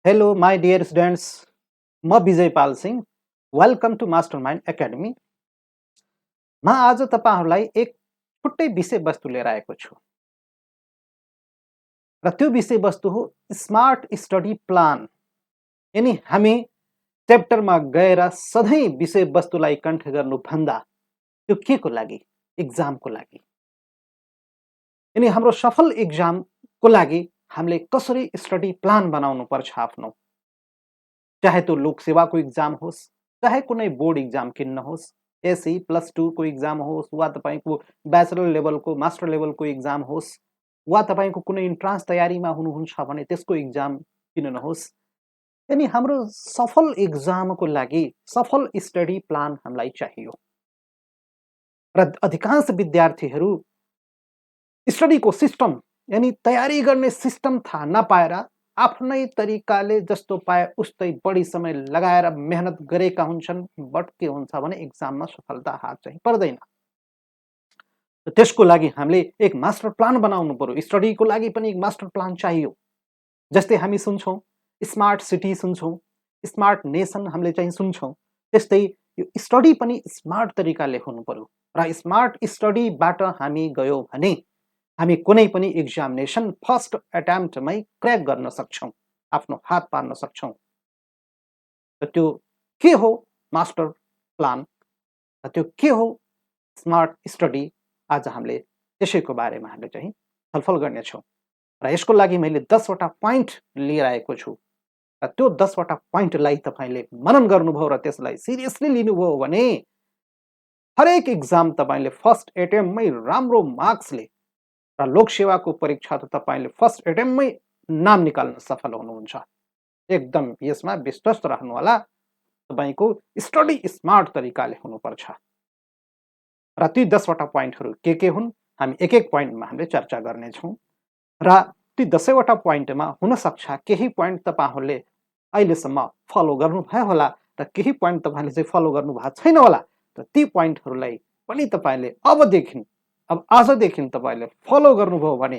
Hello, my dear students. म Vijay Pal Singh. Welcome to Mastermind Academy. म आज तपाईहरुलाई एक छुट्टै विषयवस्तु लिएर आएको छु. र त्यो विषयवस्तु हो स्मार्ट स्टडी प्लान. यानी हामी च्याप्टरमा गएर सधैँ विषयवस्तुलाई कण्ठ गर्नु भन्दा त्यो केको लागि? एक्जामको लागि. यानी हाम्रो सफल एक्जामको लागि हामीले कसरी स्टडी प्लान बनाउनु पर्छ आफ्नो. चाहे त्यो लोकसेवाको एक्जाम होस्, चाहे कुनै बोर्ड एक्जाम किन्न होस्, एसई +2 को एक्जाम होस् वा तपाईको ब्याचलर लेभलको मास्टर लेभलको एक्जाम होस् वा तपाईको कुनै इन्ट्रान्स तयारीमा हुनुहुन्छ भने त्यसको एक्जाम किन नहोस्. यानी हाम्रो सफल एक्जामको लागि सफल स्टडी प्लान हामीलाई चाहियो. र अधिकांश विद्यार्थीहरू स्टडीको सिस्टम यानी तयारी गर्ने सिस्टम थाहा नपाएर आफ्नै तरिकाले जस्तो पाए उस्तै बढी समय लगाएर मेहनत गरेका हुन्छन्. बट के हुन्छ भने एक्जाममा सफलता हात चाहिँ पर्दैन. त्यसको लागि हामीले एक मास्टर प्लान बनाउनु पर्यो. स्टडीको लागि पनि एक मास्टर प्लान चाहियो. जस्तै हामी सुन्छौं स्मार्ट सिटी सुन्छौं, स्मार्ट नेसन हामीले चाहिँ सुन्छौं. त्यस्तै यो स्टडी पनि स्मार्ट तरिकाले हुनु पर्यो. र स्मार्ट स्टडीबाट हामी गयो भने हामी कुनै पनि एक्जामिनेसन फर्स्ट अटेम्प्टमै क्र्याक गर्न सक्छौं, आफ्नो हात पार्न सक्छौं. र त्यो के हो मास्टर प्लान, र त्यो के हो स्मार्ट स्टडी, आज हामीले त्यसैको बारेमा हामीले चाहिँ छलफल गर्नेछौँ. र यसको लागि मैले 10 वटा पोइन्ट लिएर आएको छु. र त्यो 10 वटा पोइन्टलाई तपाईले मनन गर्नुभयो र त्यसलाई सिरियसली लिनुभयो भने हरेक एक्जाम तपाईले फर्स्ट अटेम्पमै राम्रो मार्क्सले र लोकसेवाको परीक्षा त तपाईले फर्स्ट अटेम्पमै नाम निकाल्न सफल हुनुहुन्छ. एकदम यसमा विश्वस्त रहनु होला. तपाईको स्टडी स्मार्ट तरिकाले हुनुपर्छ. र ती 10 वटा पोइन्टहरू के हुन् हामी एक एक पोइन्टमा हामीले चर्चा गर्नेछौँ. र ती 10 वटा पोइन्टमा हुन सक्छ केही पोइन्ट तपाईहरुले अहिलेसम्म फलो गर्नुभयो होला र केही पोइन्ट तपाईले चाहिँ फलो गर्नुभएको छैन होला. र ती पोइन्टहरूलाई पनि तपाईले अब आजदेखि तपाईले फलो गर्नुभयो भने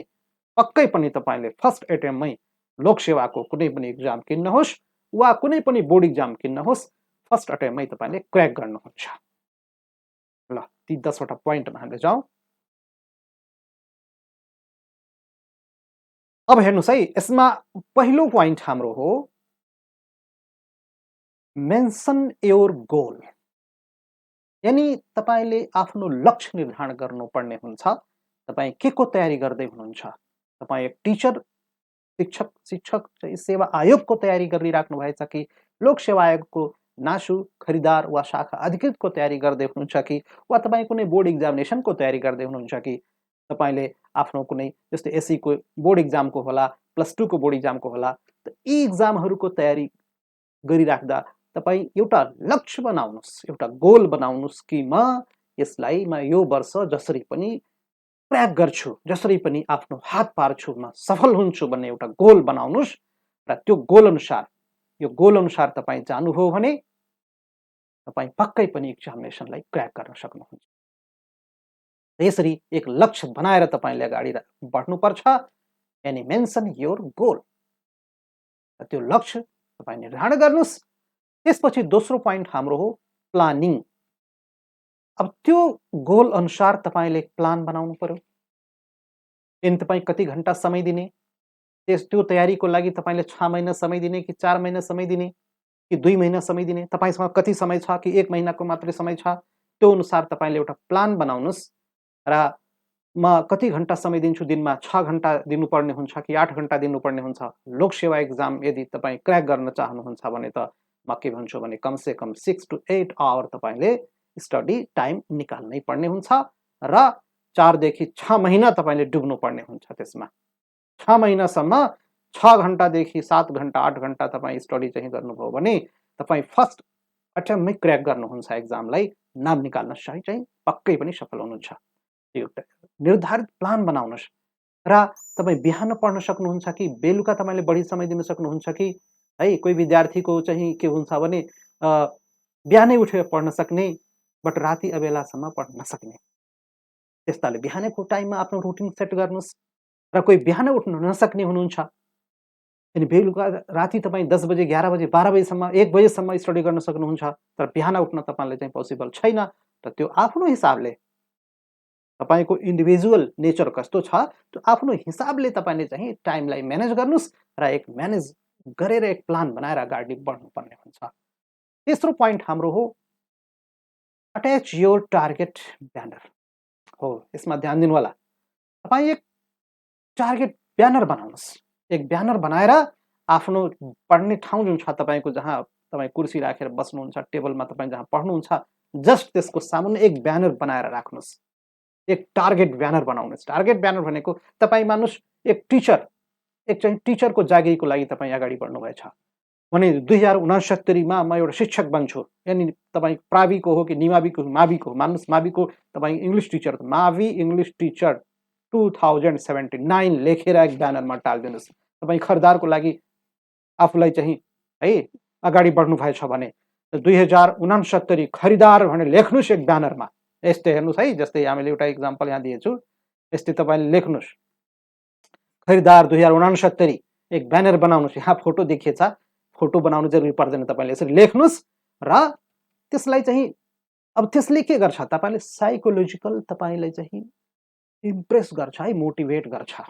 पक्कै पनि तपाईले फर्स्ट अटेम्पमै लोकसेवाको कुनै पनि एक्जाम किन्नुहोस् वा कुनै पनि बोर्ड एक्जाम किन्नुहोस्, फर्स्ट अटेम्पमै तपाईले क्र्याक गर्नुहुन्छ. ल ती 10 वटा पोइन्टमा हामीले जाउँ. अब हेर्नुस् है, यसमा पहिलो पोइन्ट हाम्रो हो मेन्सन योर गोल. यानी तपाईले आफ्नो लक्ष्य निर्धारण गर्नुपर्ने हुन्छ. तपाई केको तयारी गर्दै हुनुहुन्छ? तपाई एक टिचर, शिक्षक सेवा आयोगको तयारी गरिराख्नु भएछ कि लोकसेवा आयोगको नासु खरिदार वा शाखा अधिकृतको तयारी गर्दै हुनुहुन्छ कि वा तपाई कुनै बोर्ड एक्जामिनेसनको तयारी गर्दै हुनुहुन्छ कि तपाईले आफ्नो कुनै जस्तै एसई को बोर्ड एक्जामको होला, +2 को बोर्ड एक्जामको होला. यी एक्जामहरूको तयारी गरिराख्दा तपाई एउटा लक्ष्य बनाउनुस्, एउटा गोल बनाउनुस् कि म यसलाई यो वर्ष जसरी पनि क्र्याक गर्छु, जसरी पनि आफ्नो हात पार्छु, म सफल हुन्छु भन्ने एउटा गोल बनाउनुस्. र त्यो गोल अनुसार तपाई जानुभयो भने तपाई पक्कै पनि एक्जामिनेसनलाई क्र्याक गर्न सक्नुहुन्छ. यसरी एक लक्ष्य बनाएर तपाईले अगाडि बढ्नुपर्छ. यानी मेन्सन योर गोल. त्यो लक्ष्य तपाई निर्धारण गर्नुस्. त्यसपछि दोस्रो पोइन्ट हाम्रो हो प्लानिङ. अब त्यो गोल अनुसार तपाईले प्लान बनाउनु पर्यो. इन तपाई कति घण्टा समय दिने, त्यो तयारीको लागि तपाईले 6 महिना समय दिने कि 4 महिना समय दिने कि 2 महिना समय दिने, तपाईसँग कति समय छ कि 1 महिनाको मात्रै समय छ, त्यो अनुसार तपाईले एउटा प्लान बनाउनुस्. र म कति घण्टा समय दिन्छु दिनमा, 6 घण्टा दिनुपर्ने हुन्छ कि 8 घण्टा दिनुपर्ने हुन्छ. लोकसेवा एक्जाम यदि तपाई क्र्याक गर्न चाहनुहुन्छ भने त म के भन्छु भने कम से कम 6 to 8 आवर तपाईले स्टडी टाइम निकाल्नै पर्ने हुन्छ. र 4 देखि 6 महिना तपाईले डुब्नु पर्ने हुन्छ. त्यसमा 6 महिनासम्म 6 घण्टादेखि 7 घण्टा 8 घण्टा तपाईँ स्टडी चाहिँ गर्नुभयो भने तपाईँ फर्स्ट अटेम्पमै क्र्याक गर्नुहुन्छ एक्जामलाई. नाम निकाल्न चाहिँ पक्कै पनि सफल हुनुहुन्छ. एउटा निर्धारित प्लान बनाउनुहोस्. र तपाईँ बिहान पढ्न सक्नुहुन्छ कि बेलुका तपाईले बढी समय दिन सक्नुहुन्छ कि है. कोही विद्यार्थीको चाहिँ के हुन्छ भने बिहानै उठेर पढ्न सक्ने बट राति अबेलासम्म पढ्न नसक्ने. त्यस्ताले बिहानको टाइममा आफ्नो रुटिन सेट गर्नुस्. र कोही बिहान उठ्न नसक्ने हुनुहुन्छ, अनि बेलुका राति तपाईँ 10 बजे 11 बजे 12 बजेसम्म 1 बजेसम्म स्टडी गर्न सक्नुहुन्छ, तर बिहान उठ्न तपाईँलाई चाहिँ पोसिबल छैन। र त्यो आफ्नो हिसाबले तपाईँको इन्डिभिजुअल नेचर कस्तो छ त्यो आफ्नो हिसाबले तपाईँले चाहिँ टाइमलाई म्यानेज गर्नुहोस् र एक म्यानेज गरेर एक प्लान बनाएर अगाडि बढ्नुपर्ने हुन्छ। तेस्रो पोइन्ट हाम्रो हो अट्याच योर टार्गेट ब्यानर। हो, यसमा ध्यान दिनु होला। तपाईँ एक टार्गेट ब्यानर बनाउनुहोस्। एक ब्यानर बनाएर आफ्नो पढ्ने ठाउँ जुन छ तपाईँको, जहाँ तपाईँ कुर्सी राखेर बस्नुहुन्छ, टेबलमा तपाईँ जहाँ पढ्नुहुन्छ, जस्ट त्यसको सामुन्ने एक ब्यानर बनाएर राख्नुहोस्। एक टार्गेट ब्यानर बनाउनुहोस्। टार्गेट ब्यानर भनेको तपाईँ मानुस एक टिचर, एक चाहिँ टिचरको जागिरीको लागि तपाईँ अगाडि बढ्नुभएछ भने 2069मा म एउटा शिक्षक बन्छु, यानि तपाईँ प्राविको हो कि निमाविको माविको हो, मान्नुहोस् माविको तपाईँ इङ्ग्लिस टिचर, मावि इङ्ग्लिस टिचर 2079 लेखेर एक ब्यानरमा टालिदिनुहोस्। तपाईँ खरिदारको लागि आफूलाई चाहिँ है अगाडि बढ्नु भएछ भने 2069 खरिदार भनेर लेख्नुहोस् एक ब्यानरमा। यस्तै हेर्नुहोस् है, जस्तै हामीले एउटा इक्जाम्पल यहाँ दिएछु, यस्तै तपाईँले लेख्नुहोस् खरिदार 2069 एक ब्यानर बनाउनुहोस्। यहाँ फोटो देखिएछ, फोटो बनाउनु जरुरी पर्दैन, तपाईँले यसरी लेख्नुहोस् र त्यसलाई चाहिँ अब त्यसले के गर्छ, तपाईँले साइकोलोजिकल तपाईँलाई चाहिँ इम्प्रेस गर्छ है, मोटिभेट गर्छ।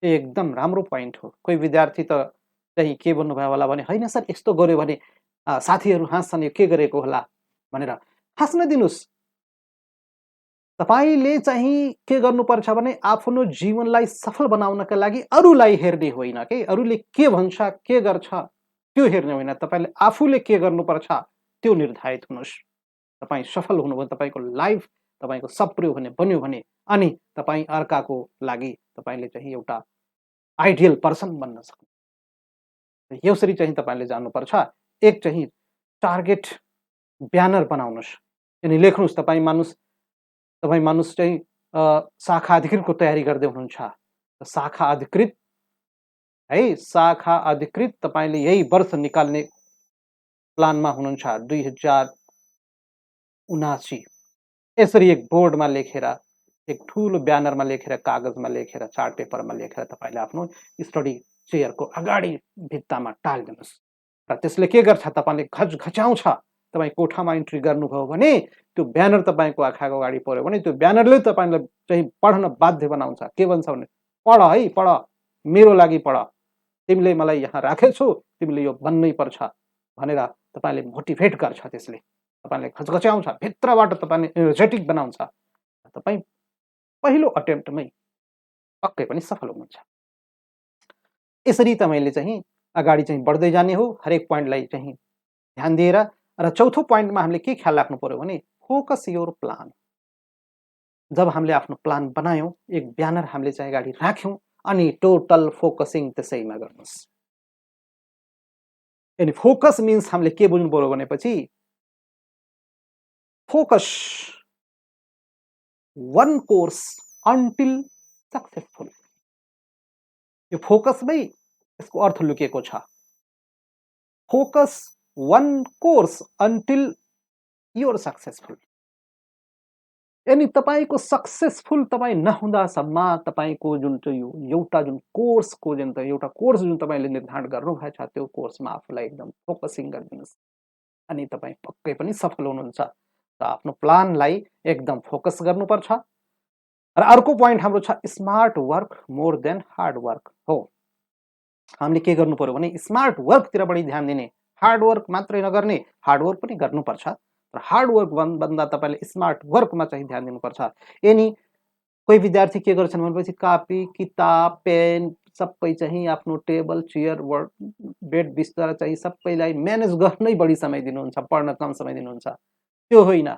एकदम राम्रो पोइन्ट हो। कोही विद्यार्थी त चाहिँ के भन्नुभयो होला भने होइन सर यस्तो गर्यो भने साथीहरू हाँस्छन्, यो के गरेको होला भनेर हाँस्न दिनुहोस्। तपाईले चाहिँ के गर्नुपर्छ भने आफ्नो जीवनलाई सफल बनाउनका लागि अरूलाई हेर्ने होइन के, अरूले के भन्छ के गर्छ त्यो हेर्ने होइन, तपाईले आफूले के गर्नुपर्छ त्यो निर्धारित हुनुहोस्। तपाईँ सफल हुनुभयो, तपाईँको लाइफ तपाईँको सप्रियो भने बन्यो भने अनि तपाईँ अर्काको लागि तपाईँले चाहिँ एउटा आइडियल पर्सन बन्न सक्नु। यसरी चाहिँ तपाईँले जान्नुपर्छ। एक चाहिँ टार्गेट ब्यानर बनाउनुहोस्, अनि लेख्नुहोस्। तपाईँ मानुस चाहिँ शाखा अधिकृतको तयारी गर्दै हुनुहुन्छ, शाखा अधिकृत है, शाखा अधिकृत तपाईँले यही वर्ष निकाल्ने प्लानमा हुनुहुन्छ 2079। यसरी एक बोर्डमा लेखेर, एक ठुलो ब्यानरमा लेखेर, कागजमा लेखेर, चार्ट पेपरमा लेखेर तपाईँले आफ्नो स्टडी चेयरको अगाडि भित्तामा टालिदिनुहोस्। र त्यसले के गर्छ, तपाईँले घचघच्याउँछ। तपाईँ कोठामा इन्ट्री गर्नुभयो भने त्यो ब्यानर तपाईँको आँखाको अगाडि पर्यो भने त्यो ब्यानरले तपाईँलाई चाहिँ पढ्न बाध्य बनाउँछ। के भन्छ भने पढ है, पढ, मेरो लागि पढ, तिमीले मलाई यहाँ राखेछौ, तिमीले यो बन्नै पर्छ भनेर तपाईँले मोटिभेट गर्छ। त्यसले तपाईँले घचघच्याउँछ, भित्रबाट तपाईँले एनर्जेटिक बनाउँछ। तपाईँ पहिलो अटेम्प्टमै पक्कै पनि सफल हुनुहुन्छ। यसरी तपाईँले चाहिँ अगाडि चाहिँ बढ्दै जाने हो, हरेक पोइन्टलाई चाहिँ ध्यान दिएर। र चौथो पोइन्टमा हामीले के ख्याल राख्नु पर्यो भने फोकस योर प्लान। जब हामीले आफ्नो प्लान बनायौँ, एक ब्यानर हामीले चाहिँ अगाडि राख्यौँ, अनि टोटल फोकसिङ त्यसैमा गर्नुहोस्। अनि फोकस मिन्स हामीले के बुझ्नु पर्यो भनेपछि focus one course until successful. यो फोकसमै यसको अर्थ लुकेको छ। Focus one course until your successful. यानी तपाईँको सक्सेसफुल तपाईँ नहुँदासम्म तपाईँको जुन चाहिँ एउटा जुन कोर्सको जुन त एउटा कोर्स जुन तपाईँले निर्धारण गर्नुभएछ त्यो कोर्समा आफूलाई एकदम फोकसिङ गरिदिनुहोस्, अनि तपाईँ पक्कै पनि सफल हुनुहुन्छ। र आफ्नो प्लानलाई एकदम फोकस गर्नुपर्छ। र अर्को पोइन्ट हाम्रो छ smart work more than hard work. हो, हामीले के गर्नु पर्यो भने स्मार्ट वर्कतिर बढी ध्यान दिने, हार्ड वर्क मात्रै नगर्ने, हार्ड वर्क पनि गर्नुपर्छ, र हार्ड वर्क भन्दा तपाईँले स्मार्ट वर्कमा चाहिँ ध्यान दिनुपर्छ। यनि कोही विद्यार्थी के गर्छन् भनेपछि कापी किताब पेन सबै चाहिँ आफ्नो टेबल चेयर बेड बिस्तर चाहिँ सबैलाई म्यानेज गर्नै बढी समय दिनुहुन्छ, पढ्न कम समय दिनुहुन्छ। त्यो होइन,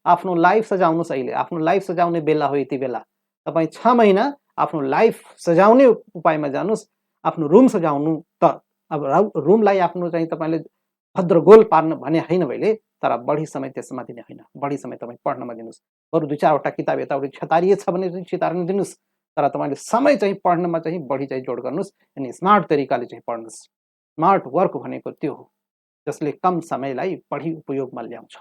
आफ्नो लाइफ सजाउनुहोस्। अहिले आफ्नो लाइफ सजाउने बेला हो। यति बेला तपाईँ 6 महिना आफ्नो लाइफ सजाउने उपायमा जानुहोस्। आफ्नो रुम सजाउनु त अब रुमलाई आफ्नो चाहिँ तपाईँले भद्रगोल पार्न भने होइन मैले, तर बढी समय त्यसमा दिने होइन, बढी समय तपाईँ पढ्नमा दिनुहोस्। बरु 2-4वटा किताब यताउति छतारिएछ भने चाहिँ चितार्न दिनुहोस्, तर तपाईँले समय चाहिँ पढ्नमा चाहिँ बढी चाहिँ जोड गर्नुहोस्, अनि स्मार्ट तरिकाले चाहिँ पढ्नुहोस्। स्मार्ट वर्क भनेको त्यो हो जसले कम समयलाई बढी उपयोगमा ल्याउँछ।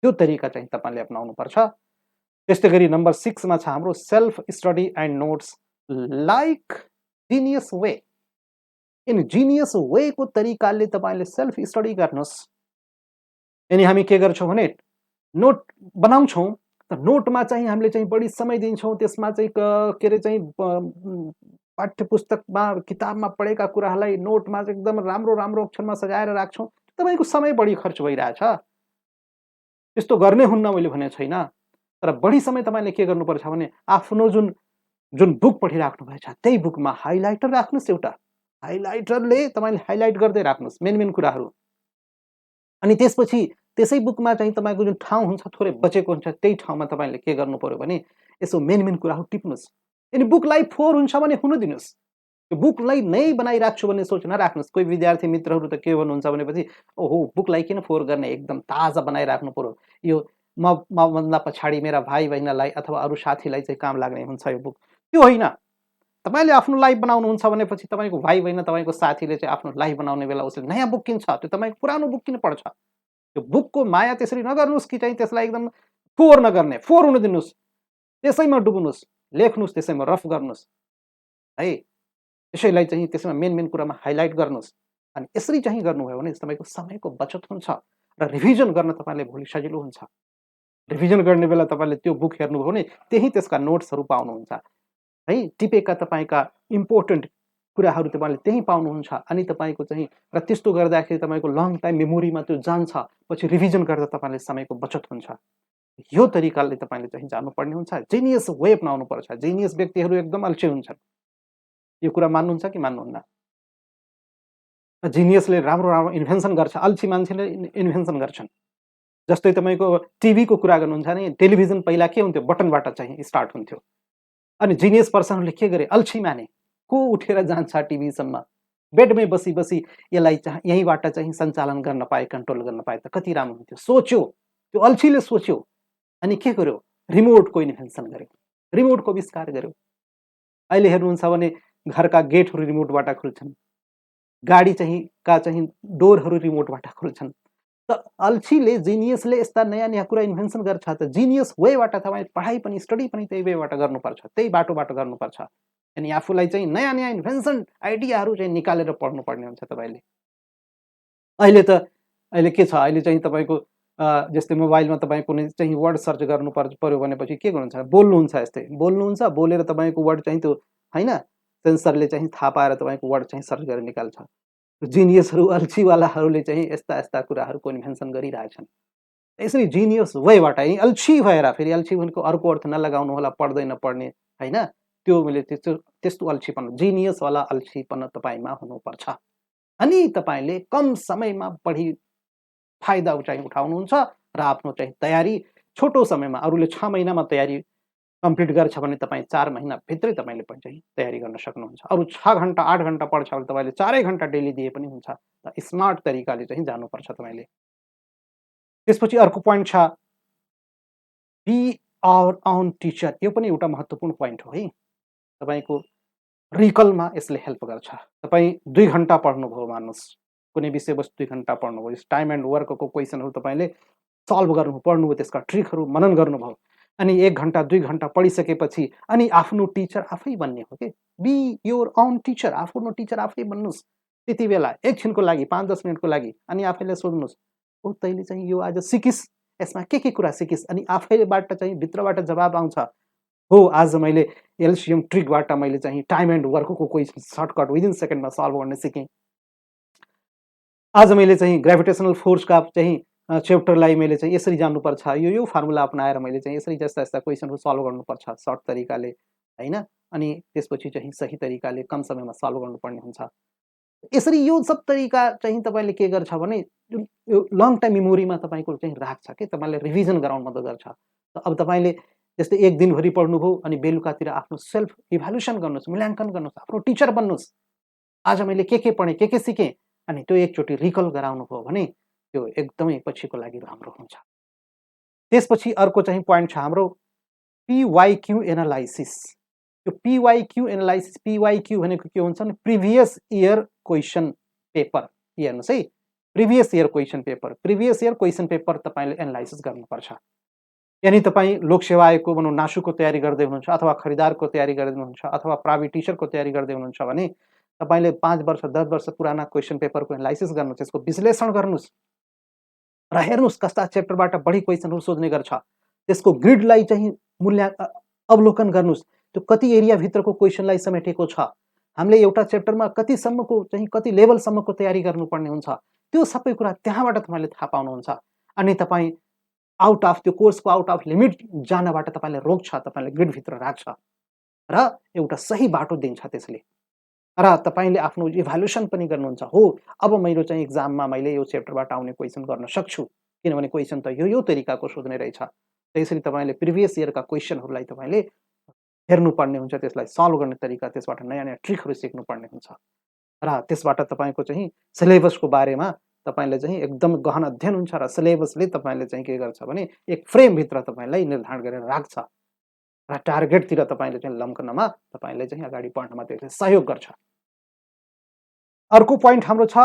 त्यो तरिका चाहिँ तपाईँले अपनाउनुपर्छ। त्यस्तै गरी नम्बर 6मा छ हाम्रो self study and notes like genius way. In genius वेको तरिकाले तपाईँले सेल्फ स्टडी गर्नुहोस्। अनि हामी के गर्छौँ भने नोट बनाउँछौँ, नोटमा चाहिँ हामीले चाहिँ बढी समय दिन्छौँ, त्यसमा चाहिँ के अरे चाहिँ पाठ्य पुस्तकमा किताबमा पढेका कुराहरूलाई नोटमा चाहिँ एकदम राम्रो राम्रो अक्षरमा सजाएर राख्छौँ। तपाईँको समय बढी खर्च भइरहेछ। त्यस्तो गर्ने हुन्न मैले भनेको छैन, तर बढी समय तपाईँले के गर्नुपर्छ भने आफ्नो जुन जुन बुक पढिराख्नु भएछ त्यही बुकमा हाइलाइटर राख्नुहोस्। एउटा हाइलाइटरले तपाईँले हाइलाइट गर्दै राख्नुहोस् मेन मेन कुराहरू। अनि त्यसपछि त्यसै बुकमा चाहिँ तपाईँको जुन ठाउँ हुन्छ थोरै बचेको हुन्छ त्यही ठाउँमा तपाईँले के गर्नु पर्यो भने यसो मेन मेन कुराहरू टिप्नुहोस्। यदि बुकलाई फोहोर हुन्छ भने हुन दिनुहोस्। त्यो बुकलाई नै बनाइराख्छु भन्ने सोच नराख्नुहोस्। कोही विद्यार्थी मित्रहरू त के भन्नुहुन्छ भनेपछि ओहो बुकलाई किन फोहोर गर्ने, एकदम ताजा बनाइराख्नु पर्यो, यो मभन्दा पछाडि मेरा भाइ बहिनीलाई अथवा अरू साथीलाई चाहिँ काम लाग्ने हुन्छ यो बुक। त्यो होइन। तपाईँले आफ्नो लाइफ बनाउनुहुन्छ भनेपछि तपाईँको भाइ बहिनी तपाईँको साथीले चाहिँ आफ्नो लाइफ बनाउने बेला उसले नयाँ बुक किन्छ, त्यो तपाईँको पुरानो बुक किन पढ्छ? त्यो बुकको माया त्यसरी नगर्नुहोस् कि चाहिँ त्यसलाई एकदम फोहोर नगर्ने, फोहोर हुन दिनुहोस्, त्यसैमा डुब्नुहोस्, लेख्नुहोस्, त्यसैमा रफ गर्नुहोस् है। त्यसैलाई चाहिँ त्यसमा मेन मेन कुरामा हाइलाइट गर्नुहोस्। अनि यसरी चाहिँ गर्नुभयो भने तपाईँको समयको बचत हुन्छ र रिभिजन गर्न तपाईँले भोलि सजिलो हुन्छ। रिभिजन गर्ने बेला तपाईँले त्यो बुक हेर्नुभयो भने त्यही त्यसका नोट्सहरू पाउनुहुन्छ है। टिपेका तपाईँका इम्पोर्टेन्ट कुराहरू तपाईँले त्यही पाउनुहुन्छ। अनि तपाईँको चाहिँ र त्यस्तो गर्दाखेरि तपाईँको लङ टाइम मेमोरीमा त्यो जान्छ, पछि रिभिजन गर्दा तपाईँले समयको बचत हुन्छ। यो तरिकाले तपाईँले चाहिँ जानुपर्ने हुन्छ। जिनियस वे अपनाउनु पर्छ। जिनियस व्यक्तिहरू एकदम अल्छे हुन्छन्। यो कुरा मान्नुहुन्छ कि मान्नुहुन्न? जिनियसले राम्रो राम्रो इन्भेन्सन गर्छ, अल्छी मान्छेले इन्भेन्सन गर्छन्। जस्तै तपाईँको टिभीको कुरा गर्नुहुन्छ भने टेलिभिजन पहिला के हुन्थ्यो, बटनबाट चाहिँ स्टार्ट हुन्थ्यो। अनि जिनियस पर्सनहरूले के गरे, अल्छी माने, को उठेर जान्छ टिभीसम्म, बेडमै बसी बसी यसलाई चाहिँ यहीँबाट चाहिँ सञ्चालन गर्न पाए, कन्ट्रोल गर्न पाए त कति राम्रो हुन्थ्यो। सोच्यो, त्यो अल्छीले सोच्यो अनि के गर्यो, रिमोटको इन्भेन्सन गर्यो, रिमोटको आविष्कार गर्यो। अहिले हेर्नुहुन्छ भने घरका गेटहरू रिमोटबाट खुल्छन्, गाडी चाहिँ डोरहरू रिमोटबाट खुल्छन्। त अल्छीले जिनियसले यस्ता नयाँ नयाँ कुरा इन्भेन्सन गर्छ। त जिनियस वेबाट तपाईँ पढाइ पनि स्टडी पनि त्यही वेबाट गर्नुपर्छ, त्यही बाटोबाट गर्नुपर्छ। अनि आफूलाई चाहिँ नयाँ नयाँ इन्भेन्सन आइडियाहरू चाहिँ निकालेर पढ्नुपर्ने हुन्छ तपाईँले। अहिले के छ, अहिले चाहिँ तपाईँको जस्तै मोबाइलमा तपाईँ कुनै चाहिँ वर्ड सर्च गर्नु पर्यो भनेपछि के गर्नुहुन्छ, बोल्नुहुन्छ, यस्तै बोल्नुहुन्छ, बोलेर तपाईँको वर्ड चाहिँ त्यो होइन सेन्सरले चाहिँ थाहा पाएर तपाईँको वर्ड चाहिँ सर्च गरेर निकाल्छ। जिनियसहरू अल्छीवालाहरूले चाहिँ यस्ता यस्ता कुराहरूको इन्भेन्सन गरिरहेछन्। यसरी जिनियस वेबाट अल्छी भएर, फेरि अल्छी भनेको अर्को अर्थ नलगाउनु होला, पढ्दै नपढ्ने होइन, त्यो मैले त्यस्तो अल्छीपन, जिनियसवाला अल्छीपन तपाईँमा हुनुपर्छ। अनि तपाईँले कम समयमा बढी फाइदा चाहिँ उठाउनुहुन्छ र आफ्नो चाहिँ तयारी छोटो समयमा, अरूले 6 महिनामा तयारी कम्प्लिट गर्छ भने तपाईँ 4 महिनाभित्रै तपाईँले पनि चाहिँ तयारी गर्न सक्नुहुन्छ। अरू 6 घन्टा 8 घन्टा पढ्छ भने तपाईँले 4 घन्टा डेली दिए पनि हुन्छ। त स्मार्ट तरिकाले चाहिँ जानुपर्छ तपाईँले। त्यसपछि अर्को पोइन्ट छ बी आवर ओन टिचर। यो पनि एउटा महत्त्वपूर्ण पोइन्ट हो है। तपाईँको रिकलमा यसले हेल्प गर्छ। तपाईँ 2 घन्टा पढ्नुभयो मान्नुहोस्, कुनै विषयवस्तु 2 घन्टा पढ्नुभयो, टाइम एन्ड वर्कको क्वेसनहरू तपाईँले सल्भ गर्नुभयो, पढ्नुभयो, त्यसका ट्रिकहरू मनन गर्नुभयो, अनि 1 घन्टा 2 घन्टा पढिसकेपछि अनि आफ्नो टिचर आफै बन्ने हो कि। बी योर ओन टिचर, आफ्नो टिचर आफै बन्नुहोस्। त्यति बेला एकछिनको लागि 5-10 मिनटको लागि अनि आफैलाई सोध्नुहोस्, ओ तैँले चाहिँ यो आज सिकिस्, यसमा के कुरा सिकिस्, अनि आफैबाट चाहिँ भित्रबाट जवाब आउँछ, हो आज मैले एलसिएम ट्रिकबाट मैले चाहिँ टाइम एन्ड वर्कको क्वेसन सर्टकट विदिन सेकेन्डमा सल्भ गर्न सिकेँ। आज मैले चाहिँ ग्रेभिटेसनल फोर्सका चाहिँ च्याप्टरलाई मैले चाहिँ यसरी जान्नुपर्छ, यो फर्मुला अपनाएर मैले चाहिँ यसरी यस्ता यस्ता क्वेसनहरू सल्भ गर्नुपर्छ सर्ट तरिकाले होइन। अनि त्यसपछि चाहिँ सही तरिकाले कम समयमा सल्भ गर्नुपर्ने हुन्छ। यसरी यो सब तरिका चाहिँ तपाईँले के गर्छ भने जुन यो लङ टाइम मेमोरीमा तपाईँको चाहिँ राख्छ कि, तपाईँले रिभिजन गराउन मद्दत गर्छ। अब तपाईँले जस्तै एक दिनभरि पढ्नुभयो अनि बेलुकातिर आफ्नो सेल्फ इभ्यालुएसन गर्नुहोस्, मूल्याङ्कन गर्नुहोस्, आफ्नो टिचर बन्नुहोस्। आज मैले के पढेँ, के सिकेँ, अनि त्यो एकचोटि रिकल गराउनु भयो भने त्यो एकदमै पछिको लागि राम्रो हुन्छ। त्यसपछि अर्को चाहिँ पोइन्ट छ हाम्रो PYQ एनालाइसिस। यो PYQ एनालाइसिस, PYQ भनेको के हुन्छ भने प्रिभियस इयर क्वेसन पेपर। हेर्नुहोस् है, previous year question paper, previous year question paper तपाईँले एनालाइसिस गर्नुपर्छ। यानी तपाईँ लोकसेवा आयोगको भनौँ नासुको तयारी गर्दै हुनुहुन्छ, अथवा खरिदारको तयारी गर्दै हुनुहुन्छ, अथवा प्राइभेट टिचरको तयारी गर्दै हुनुहुन्छ भने तपाईले 5 वर्ष 10 वर्ष पुराना क्वेशन पेपरको एनालाइसिस गर्नुस्, त्यसको विश्लेषण गर्नुस् र हेर्नुस् कस्ता च्याप्टरबाट बढी क्वेशनहरू सोध्ने गर्छ, त्यसको ग्रिडलाई चाहिँ अवलोकन गर्नुस्, त्यो कति एरिया भित्रको क्वेशनलाई समेटेको छ, हामीले एउटा च्याप्टरमा कतिसम्मको चाहिँ कति लेभलसम्मको तयारी गर्नुपर्ने हुन्छ, त्यो सबै कुरा त्यहाँबाट तपाईले थाहा पाउनुहुन्छ। अनि तपाईँ आउट अफ त्यो कोर्सको आउट अफ लिमिट जानबाट तपाईले रोक्छ, तपाईले ग्रिडभित्र राख्छ र एउटा सही बाटो दिन्छ त्यसले। र तपाईले आफ्नो इभ्यालुएसन पनि गर्नुहुन्छ, हो अब मैले चाहिँ एक्जाममा मैले यो च्याप्टरबाट आउने क्वेशन गर्न सक्छु, किनभने क्वेशन त यो तरिकाको सोध्ने रहेछ। त्यसरी तपाईले प्रिभियस इयरका क्वेशनहरूलाई तपाईले हेर्नुपर्ने हुन्छ, त्यसलाई सल्भ गर्ने तरिका, त्यसबाट नयाँ नयाँ ट्रिकहरू सिक्नुपर्ने हुन्छ र त्यसबाट तपाईको चाहिँ सिलेबसको बारेमा तपाईले चाहिँ एकदम गहन अध्ययन हुन्छ र सिलेबसले तपाईले चाहिँ के गर्छ भने एक फ्रेमभित्र तपाईलाई निर्धारण गरेर राख्छ र टार्गेटतिर तपाईले चाहिँ लम्कनमा तपाईले चाहिँ अगाडि बढ्नमा त्यसले सहयोग गर्छ। अर्को पोइन्ट हाम्रो छ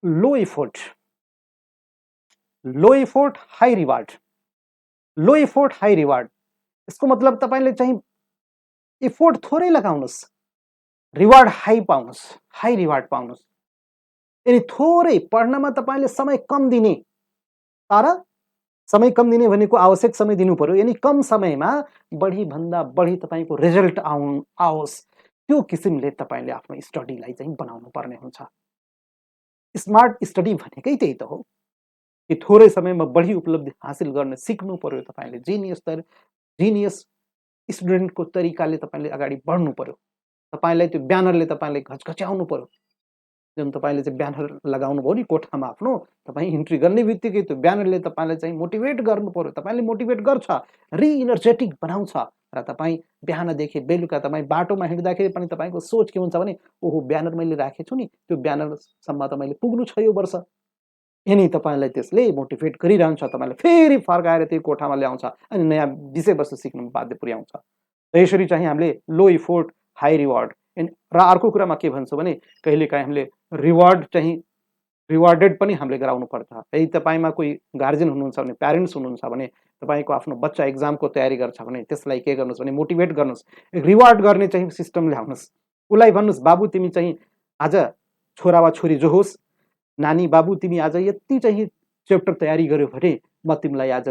लो एफोर्ट, लो एफोर्ट हाई रिवार्ड। लो एफोर्ट हाई रिवार्ड, यसको मतलब तपाईले चाहिँ एफोर्ट थोरै लगाउनुस्, रिवार्ड हाई पाउनुस्, हाई रिवार्ड पाउनुस्। यदि थोरै पढ्नमा तपाईले समय कम दिने, तर समय कम दिने भनेको आवश्यक समय दिनु पर्यो, यानी कम समयमा बढी भन्दा बढी तपाईको रिजल्ट आओस्, त्यो किसिमले तपाईले आफ्नो स्टडीलाई चाहिँ बनाउनु पर्ने हुन्छ। स्मार्ट स्टडी भनेकै त्यही त हो कि थोरै समयमा बढी उपलब्धि हासिल गर्न सिक्नु पर्यो। तपाईले जिनियस स्टुडेन्टको तरिकाले तपाईले अगाडि बढ्नु पर्यो। तपाईलाई त्यो ब्यानरले तपाईले घचघच्याउनु पर्यो। जुन तपाईले चाहिँ ब्यानर लगाउनु भयो नि कोठामा आफ्नो, तपाई इन्ट्री गर्ने बित्तिकै त्यो ब्यानरले तपाईलाई चाहिँ मोटिभेट गर्नु पर्यो। तपाईले मोटिभेट गर्छ, रिइनर्जेटिक बनाउँछ र तपाई बिहानदेखि बेलुका तपाई बाटोमा हिँड्दाखेरि पनि तपाईको सोच के हुन्छ भने ओहो ब्यानर मैले राखेछु छु नि, त्यो ब्यानरसम्म त मैले पुग्नु छ यो वर्ष। यनी तपाईलाई त्यसले मोटिभेट गरिरहन्छ, तपाईलाई फेरि फर्काएर त्यो कोठामा ल्याउँछ अनि नयाँ विषयवस्तु सिक्न बाध्य पुर्याउँछ। यसरी चाहिँ हामीले लो इफोर्ट हाई रिवार्ड। र अर्को कुरामा के भन्छौँ भने कहिलेकाहीँ हामीले रिवार्ड चाहिँ रिवार्डेड पनि हामीले गराउनु पर्छ। यदि तपाईमा कोही गार्जियन हुनुहुन्छ भने, प्यारेन्ट्स हुनुहुन्छ भने, तपाईको आफ्नो बच्चा एक्जामको तयारी गर्छ भने त्यसलाई के गर्नुस् भने मोटिभेट गर्नुस्, रिवार्ड गर्ने चाहिँ सिस्टम ल्याउनुस्। उसलाई भन्नुस् बाबु तिमी चाहिँ आज छोरा वा छोरी जो होस्, नानी बाबु तिमी आज यति चाहिँ च्याप्टर तयारी गर्यो भने म तिमीलाई आज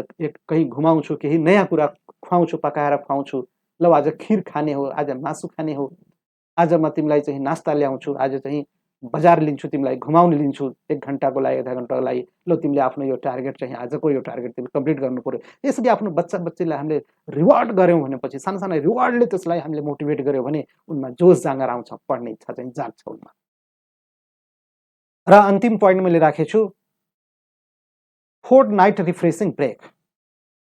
कहीँ घुमाउँछु, केही नयाँ कुरा खुवाउँछु, पकाएर खुवाउँछु। ल आज खिर खाने हो, आज मासु खाने हो, आज म तिमीलाई चाहिँ नास्ता ल्याउँछु, आज चाहिँ बजार लिन्छु, तिमीलाई घुमाउन लिन्छु 1 घण्टाको लागि, आधा घण्टाको लागि। ल तिमीले आफ्नो यो टार्गेट चाहिँ आजको यो टार्गेट तिमीले कम्प्लिट गर्नु पर्यो। यसरी आफ्नो बच्चालाई हामीले रिवार्ड गर्यौँ भनेपछि, सानो सानो रिवार्डले त्यसलाई हामीले मोटिभेट गर्यौँ भने उनमा जोस जाँगर आउँछ, पढ्ने इच्छा चाहिँ जाग्छ उनमा। र अन्तिम पोइन्ट मैले राखेछु फोर्टनाइट रिफ्रेसिङ ब्रेक।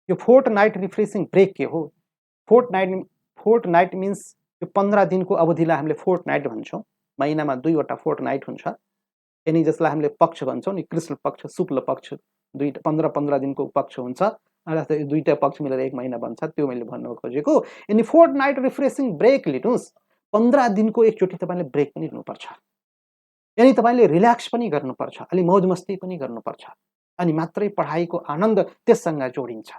यो फोर्टनाइट रिफ्रेसिङ ब्रेक के हो? फोर्टनाइट मिन्स यो 15 दिनको अवधिलाई हामीले फोर्टनाइट भन्छौँ। महिनामा 2 वटा फोर्टनाइट हुन्छ। यनी जसलाई हामीले पक्ष भन्छौँ नि, कृष्ण पक्ष, शुक्ल पक्ष, 15 दिनको पक्ष हुन्छ। अर्थात् यो दुईटा पक्ष मिलेर 1 महिना बन्छ, त्यो मैले भन्न खोजेको। यनी फोर्टनाइट रिफ्रेसिङ ब्रेक लिनुस्। 15 दिनको एकचोटि तपाईले ब्रेक पनि लिनुपर्छ। यनी तपाईले रिल्याक्स पनि गर्नुपर्छ, अलि मौज मस्ती पनि गर्नुपर्छ, अनि मात्रै पढाइको आनन्द त्यससँग जोडिन्छ।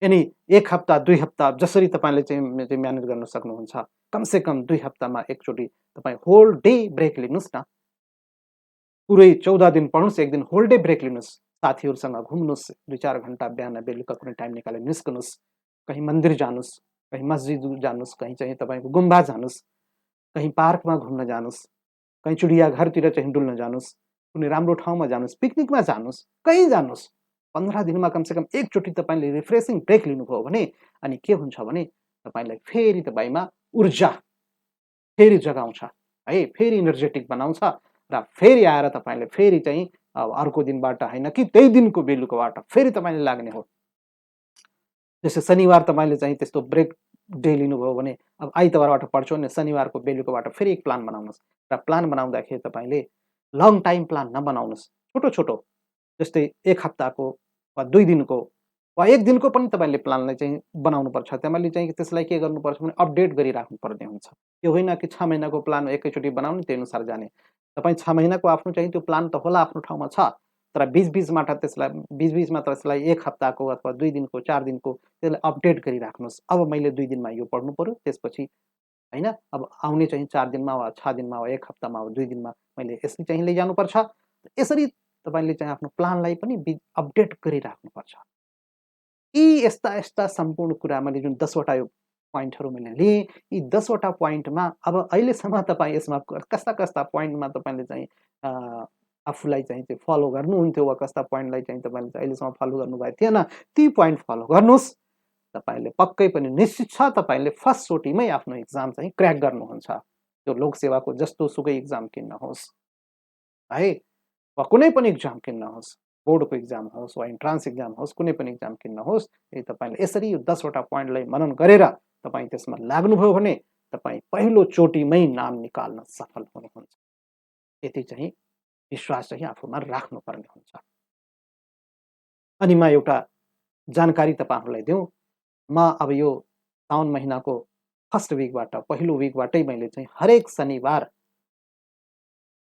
यनी 1 हप्ता 2 हप्ता जसरी तपाईले चाहिँ म्यानेज गर्न सक्नुहुन्छ, कमसे कम 2 हप्तामा एकचोटि तपाई होल डे ब्रेक लिनुस् न। पुरै 14 दिन पढ्नुस्, 1 दिन होल डे ब्रेक लिनुस्। साथीहरुसँग घुम्नुस्, 2-4 घण्टा बिहान बेलुका कुनै टाइम निकालेर निस्कनुस्, कहीं मन्दिर जानुस्, कहीं मस्जिद जानुस्, कहीं चाहिँ तपाईको गुम्बा जानुस्, कहीं पार्कमा घुम्न जानुस्, कहीं चिडियाघरतिर चाहिँ डुल्न जानुस्, कुनै राम्रो ठाउँमा जानुस्, पिकनिकमा जानुस्, कहीँ जानुस्। 15 दिनमा कमसेकम एकचोटि तपाईले रिफ्रेसिङ ब्रेक लिनुभयो भने अनि के हुन्छ भने तपाईलाई फेरि तपाईमा ऊर्जा फेरि जगाउँछ है, फेरि एनर्जेटिक बनाउँछ र फेरि आएर तपाईले फेरि चाहिँ अर्को दिनबाट हैन कि त्यही दिनको बेलुकाबाट फेरि तपाईले लाग्ने हो। जस्तै शनिबार तपाईले चाहिँ त्यस्तो ब्रेक डे लिनुभयो भने अब आइतबारबाट पढ्छौ नि, शनिबारको बेलुकाबाट फेरि एक प्लान बनाउनुस् र प्लान बनाउँदाखेरि तपाईले लङ टाइम प्लान नबनाउनुस्, छोटो छोटो, जस्तै 1 हप्ताको वा 2 दिनको वा 1 दिनको पनि तपाईले प्लानलाई चाहिँ बनाउनु पर्छ। त्यसैले चाहिँ त्यसलाई के गर्नुपर्छ भने अपडेट गरिराख्नु पर्ने हुन्छ। त्यो होइन कि 6 महिनाको प्लान एकैचोटि बनाउने त्यही अनुसार जाने। तपाई 6 महिनाको आफ्नो चाहिँ त्यो प्लान त होला आफ्नो ठाउँमा छ, तर बीच-बीचमा त्यसलाई 1 हप्ताको अथवा 2 दिनको 4 दिनको त्यसलाई अपडेट गरिराख्नुस्। अब मैले 2 दिनमा यो पढ्नु पर्यो, त्यसपछि हैन। अब आउने चाहिँ 4 दिनमा वा 6 दिनमा वा 1 हप्तामा वा 2 दिनमा मैले यसरी चाहिँ लैजानुपर्छ। यसरी तपाईँले चाहिँ आफ्नो प्लानलाई पनि अपडेट गरिराख्नुपर्छ। यी यस्ता सम्पूर्ण कुरा मैले जुन 10 वटा यो पोइन्टहरू मैले लिएँ, यी 10 वटा पोइन्टमा अब अहिलेसम्म तपाईँ यसमा कस्ता पोइन्टमा तपाईँले चाहिँ आफूलाई चाहिँ त्यो फलो गर्नुहुन्थ्यो वा कस्ता पोइन्टलाई चाहिँ तपाईँले चाहिँ अहिलेसम्म फलो गर्नुभएको थिएन, ती पोइन्ट फलो गर्नुहोस्। तपाईँले पक्कै पनि निश्चित छ तपाईँले फर्स्ट चोटिमै आफ्नो एक्जाम चाहिँ क्र्याक गर्नुहुन्छ। त्यो लोकसेवाको जस्तोसुकै एक्जाम किन नहोस् है, वा कुनै पनि एक्जाम किन नहोस्, बोर्डको एक्जाम होस् वा इन्ट्रान्स एक्जाम होस्, कुनै पनि एक्जाम किन नहोस्, यदि तपाईँले यसरी यो 10 वटा पोइन्टलाई मनन गरेर तपाईँ त्यसमा लाग्नुभयो भने तपाईँ पहिलो चोटिमै नाम निकाल्न सफल हुनुहुन्छ। यति चाहिँ विश्वास चाहिँ आफूमा राख्नुपर्ने हुन्छ। अनि म एउटा जानकारी तपाईँहरूलाई दिउँ, म अब यो साउन महिनाको फर्स्ट विकबाट पहिलो विकबाटै मैले चाहिँ हरेक शनिबार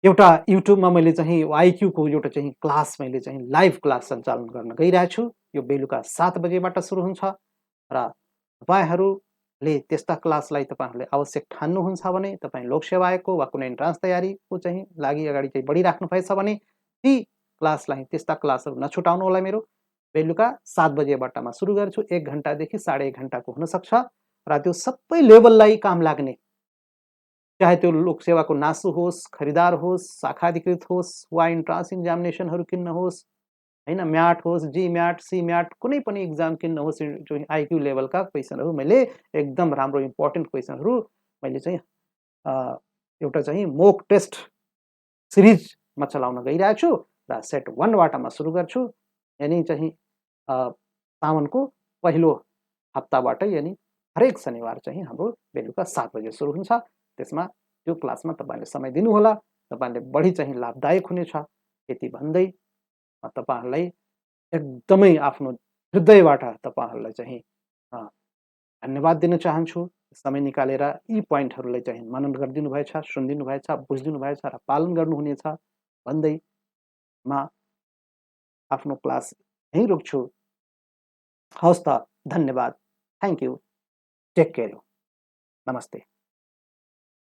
एउटा युट्युबमा मैले चाहिँ आइक्यूको एउटा चाहिँ क्लास मैले चाहिँ लाइभ क्लास सञ्चालन गर्न गइरहेको छु। यो बेलुका 7 बजेबाट सुरु हुन्छ र तपाईँहरूले त्यस्ता क्लासलाई तपाईँहरूले आवश्यक ठान्नुहुन्छ भने तपाईँ लोकसेवा आयोगको वा कुनै इन्ट्रान्स तयारीको चाहिँ लागि अगाडि चाहिँ बढिराख्नु भएछ भने ती क्लासलाई त्यस्ता क्लासहरू नछुटाउनु होला। मेरो बेलुका 7 बजेबाट म सुरु गर्छु। 1 घन्टादेखि 1.5 घन्टाको हुनसक्छ र त्यो सबै लेभललाई काम लाग्ने, चाहे त्यो लोकसेवाको नासु होस्, खरिदार होस्, शाखा अधिकृत होस् वा इन्ट्रान्स इक्जामिनेसनहरू किन्न होस्, हैन, म्याट होस्, जी म्याट, सी म्याट, कुनै पनि एक्जाम किन्न होस्, जो आइक्यू लेभलका क्वेसनहरू मैले एकदम राम्रो इम्पोर्टेन्ट क्वेसनहरू मैले चाहिँ एउटा चाहिँ मोक टेस्ट सिरिजमा चलाउन गइरहेको छु र सेट 1बाट म सुरु गर्छु। यानि चाहिँ साउनको पहिलो हप्ताबाटै, यानि हरेक शनिबार चाहिँ हाम्रो बेलुका 7 बजे सुरु हुन्छ। त्यसमा त्यो क्लासमा तपाईँले समय दिनुहोला, तपाईँले बढी चाहिँ लाभदायक हुनेछ। यति भन्दै म तपाईँहरूलाई एकदमै आफ्नो हृदयबाट तपाईँहरूलाई चाहिँ धन्यवाद दिन चाहन्छु। समय निकालेर यी पोइन्टहरूलाई चाहिँ मनन गरिदिनु भएछ, सुनिदिनु भएछ, बुझिदिनु भएछ र पालन गर्नुहुनेछ भन्दै म आफ्नो क्लास यहीँ रोक्छु। हवस् त, धन्यवाद, थ्याङ्क यू, टेक केयर, नमस्ते।